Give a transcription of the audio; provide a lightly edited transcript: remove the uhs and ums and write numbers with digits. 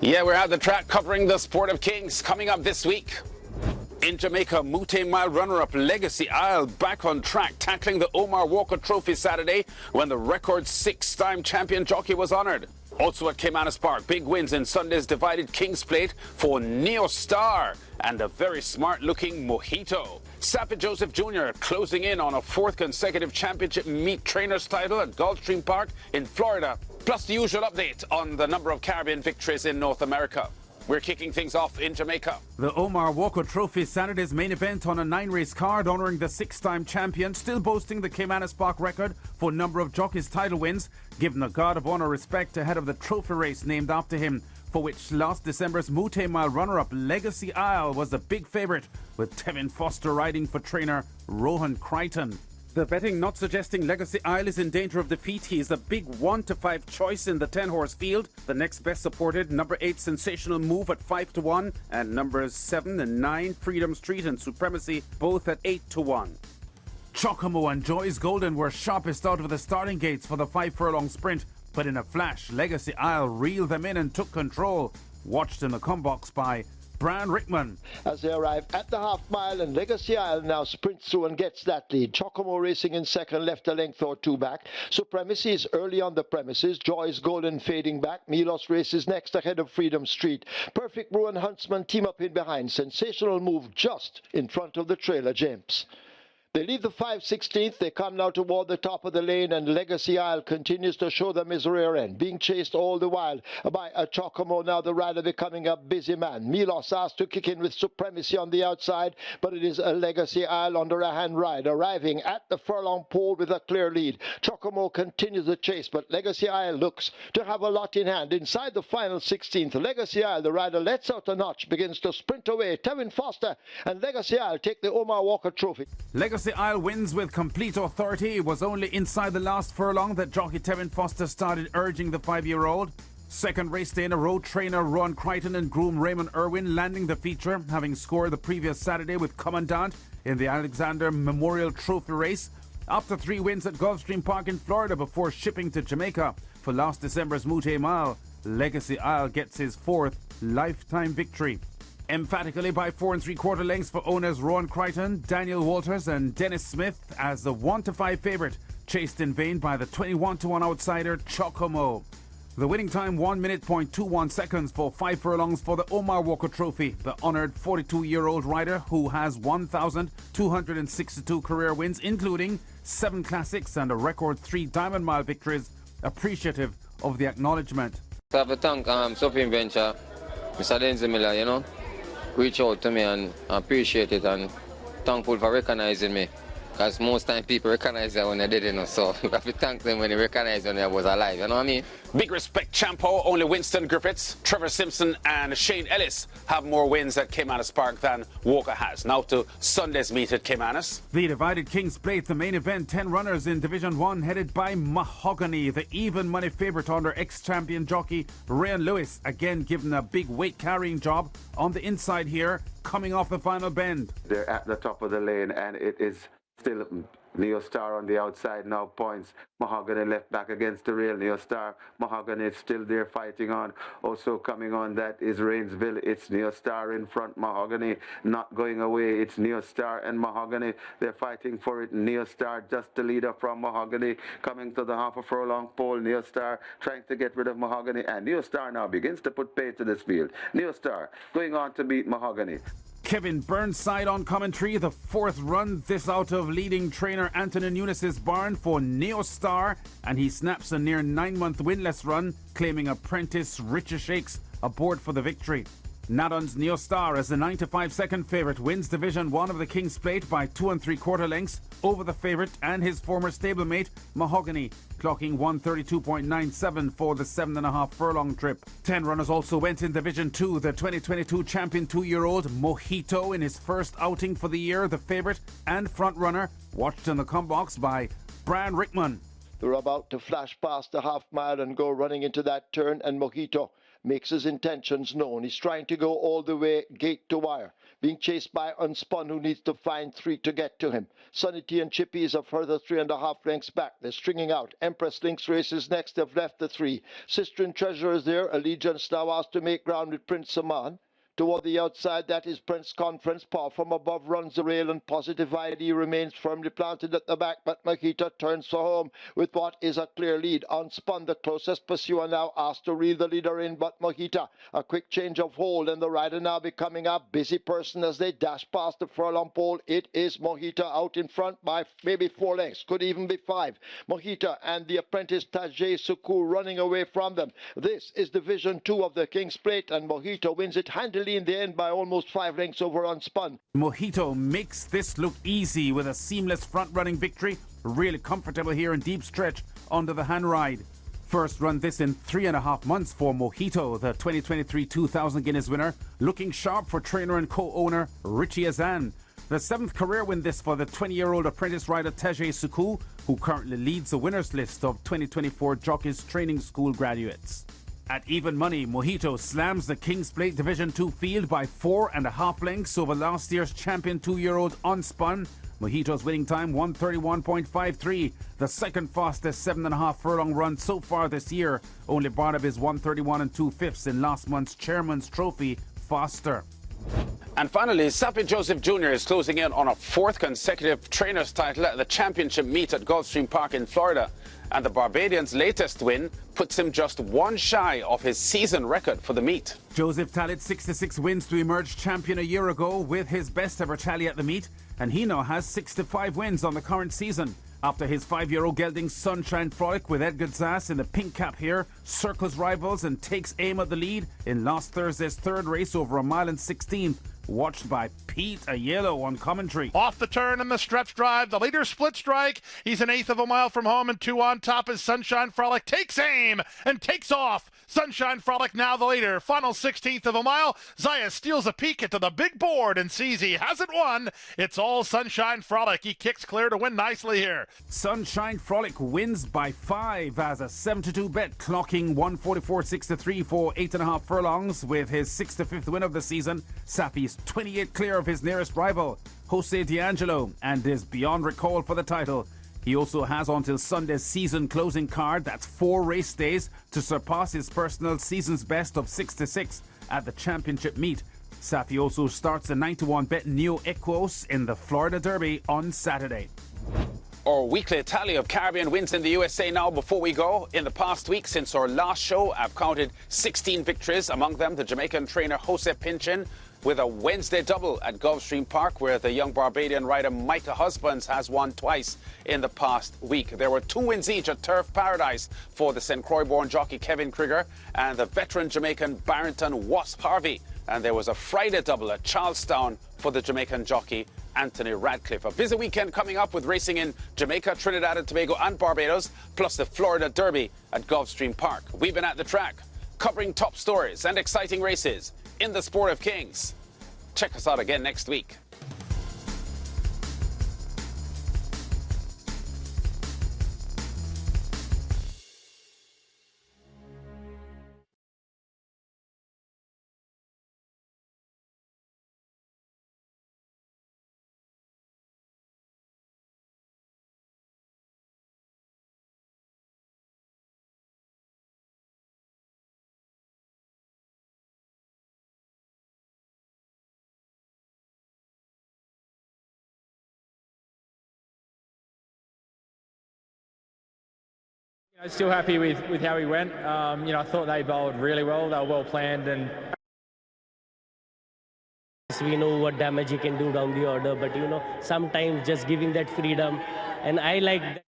Yeah, we're at the track covering the Sport of Kings. Coming up this week, in Jamaica, Mouttet mile runner-up Legacy Isle back on track, tackling the Omar Walker Trophy Saturday when the record 6-time champion jockey was honoured. Also at Caymanas Park, big wins in Sunday's divided Kings Plate for Neo Star and a very smart-looking Mojito. Saffie Joseph Jr. closing in on a 4th consecutive championship meet trainers title at Gulfstream Park in Florida, plus the usual update on the number of Caribbean victories in North America. We're kicking things off in Jamaica. The Omar Walker Trophy, Saturday's main event on a 9-race card, honouring the 6-time champion, still boasting the Caymanas Park record for number of jockeys title wins, given a guard of honour respect ahead of the trophy race named after him, for which last December's Mouttet mile runner-up Legacy Isle was the big favourite, with Tevin Foster riding for trainer Rohan Crichton. The betting not suggesting Legacy Isle is in danger of defeat. He is a big 1-5 choice in the 10-horse field. The next best supported, number 8 Sensational Move at 5-1, and numbers 7 and 9 Freedom Street and Supremacy both at 8-1. Chocomo and Joy's Golden were sharpest out of the starting gates for the 5-furlong sprint, but in a flash, Legacy Isle reeled them in and took control. Watched in the come box by Brian Rickman. As they arrive at the half mile, and Legacy Isle now sprints through and gets that lead. Chocomo racing in second, left a length or 2 back. Supremacy is early on the premises. Joy's Golden fading back. Milos races next ahead of Freedom Street. Perfect Brew and Huntsman team up in behind. Sensational Move just in front of the trailer, James. They leave the 5/16th. They come now toward the top of the lane, and Legacy Isle continues to show them his rear end, being chased all the while by a Chocomo, now the rider becoming a busy man. Milos asked to kick in with Supremacy on the outside, but it is a Legacy Isle under a hand ride, arriving at the furlong pole with a clear lead. Chocomo continues the chase, but Legacy Isle looks to have a lot in hand. Inside the final 16th, Legacy Isle, the rider lets out a notch, begins to sprint away. Tevin Foster and Legacy Isle take the Omar Walker Trophy. Legacy Isle wins with complete authority. It was only inside the last furlong that jockey Tevin Foster started urging the 5-year-old. Second race day in a row, trainer Ron Crichton and groom Raymond Irwin landing the feature, having scored the previous Saturday with Commandant in the Alexander Memorial Trophy race. After 3 wins at Gulfstream Park in Florida before shipping to Jamaica for last December's Mouttet Mile, Legacy Isle gets his 4th lifetime victory. Emphatically by 4 3/4 lengths for owners Rowan Crichton, Daniel Walters and Dennis Smith as the 1-5 favourite, chased in vain by the 21-1 outsider Chocomo. The winning time 1 minute .21 seconds for 5 furlongs for the Omar Walker Trophy, the honoured 42-year-old rider who has 1,262 career wins, including 7 classics and a record 3 Diamond Mile victories, appreciative of the acknowledgement. I have to thank Sophie Venture, Mr. Denzel Miller, reach out to me and appreciate it, and thankful for recognizing me, because most time people recognize that when I didn't, so I have to thank them when they recognize when I was alive, you know what I mean? Big respect, Champo. Only Winston Griffiths, Trevor Simpson and Shane Ellis have more wins at Caymanas Park than Walker has. Now to Sunday's meet at Caymanas. The divided Kings Plate, the main event, 10 runners in Division 1 headed by Mahogany, the even money favourite under ex-champion jockey Ryan Lewis, again given a big weight-carrying job on the inside here, coming off the final bend. They're at the top of the lane, and it is still Neo Star on the outside now, points. Mahogany left back against the rail. Neo Star, Mahogany is still there fighting on. Also coming on, that is Rainsville. It's Neo Star in front. Mahogany not going away. It's Neo Star and Mahogany. They're fighting for it. Neo Star just the leader from Mahogany, coming to the half a furlong pole. Neo Star trying to get rid of Mahogany, and Neo Star now begins to put pace to this field. Neo Star going on to beat Mahogany. Kevin Burnside on commentary, the 4th run, this out of leading trainer Anthony Nunes' barn for Neo Star, and he snaps a near 9-month winless run, claiming apprentice Richard Shakes aboard for the victory. Nadon's Neo Star, as the 9-5 second favourite, wins Division 1 of the Kings Plate by 2 3/4 lengths over the favourite and his former stablemate Mahogany, clocking 132.97 for the 7.5 furlong trip. 10 runners also went in Division 2. The 2022 champion 2-year-old Mojito, in his first outing for the year, the favourite and front runner, watched in the come box by Brian Rickman. They're about to flash past the half mile and go running into that turn, and Mojito makes his intentions known. He's trying to go all the way gate to wire. Being chased by Unspun, who needs to find 3 to get to him. Sunny T and Chippy is a further 3.5 lengths back. They're stringing out. Empress Links races next. They've left the 3. Sister and Treasure is there. Allegiance now asked to make ground with Prince Saman. Toward the outside, that is Prince Conference. Power from above runs the rail, and Positive ID remains firmly planted at the back, but Mojito turns for home with what is a clear lead. Unspun, the closest pursuer, now asked to reel the leader in, but Mojito, a quick change of hold, and the rider now becoming a busy person as they dash past the furlong pole. It is Mojito out in front by maybe 4 lengths, could even be 5. Mojito and the apprentice Tajay Suku running away from them. This is Division 2 of the King's Plate, and Mojito wins it handily in the end by almost 5 lengths over Unspun. Mojito makes this look easy with a seamless front-running victory. Really comfortable here in deep stretch under the hand ride. First run this in 3.5 months for Mojito, the 2023 2000 Guinness winner, looking sharp for trainer and co-owner Richie Azan. The 7th career win this for the 20-year-old apprentice rider Tajay Suku, who currently leads the winners list of 2024 Jockeys Training School graduates. At even money, Mojito slams the King's Plate Division 2 field by 4.5 lengths over last year's champion 2-year-old Unspun. Mojito's winning time 131.53, the second fastest 7.5 furlong run so far this year. Only Barnaby's 131 2/5 in last month's Chairman's Trophy faster. And finally, Saffie Joseph Jr. is closing in on a 4th consecutive trainer's title at the championship meet at Gulfstream Park in Florida. And the Barbadian's latest win puts him just 1 shy of his season record for the meet. Joseph tallied 66 wins to emerge champion a year ago with his best ever tally at the meet, and he now has 65 wins on the current season. After his 5-year-old gelding Sunshine Frolic with Edgar Zass in the pink cap here circles rivals and takes aim at the lead in last Thursday's 3rd race over 1 mile and 16th. Watched by Pete Aiello on commentary. Off the turn in the stretch drive, the leader split strike. He's an 1/8 of a mile from home, and 2 on top as Sunshine Frolic takes aim and takes off. Sunshine Frolic now the leader. Final 16th of a mile. Zaya steals a peek into the big board and sees he hasn't won. It's all Sunshine Frolic. He kicks clear to win nicely here. Sunshine Frolic wins by 5 as a 7-2 bet, clocking 144.63 for 8.5 furlongs with his 6th-5th win of the season. Saffie's 28 clear of his nearest rival, Jose D'Angelo, and is beyond recall for the title. He also has until Sunday's season closing card, that's 4 race days, to surpass his personal season's best of 6-6 at the championship meet. Saffie also starts the 9-1 bet Neo Equos in the Florida Derby on Saturday. Our weekly tally of Caribbean wins in the USA now before we go. In the past week since our last show, I've counted 16 victories, among them the Jamaican trainer Jose Pinchin, with a Wednesday double at Gulfstream Park, where the young Barbadian rider Micah Husbands has won twice in the past week. There were 2 wins each at Turf Paradise for the St. Croix-born jockey Kevin Krieger and the veteran Jamaican Barrington Wasp Harvey. And there was a Friday double at Charlestown for the Jamaican jockey Anthony Radcliffe. A busy weekend coming up with racing in Jamaica, Trinidad and Tobago and Barbados, plus the Florida Derby at Gulfstream Park. We've been at the track, covering top stories and exciting races in the Sport of Kings. Check us out again next week. Still happy with how he went. I thought they bowled really well. They were well planned, and we know what damage he can do down the order, but sometimes just giving that freedom, and I like that.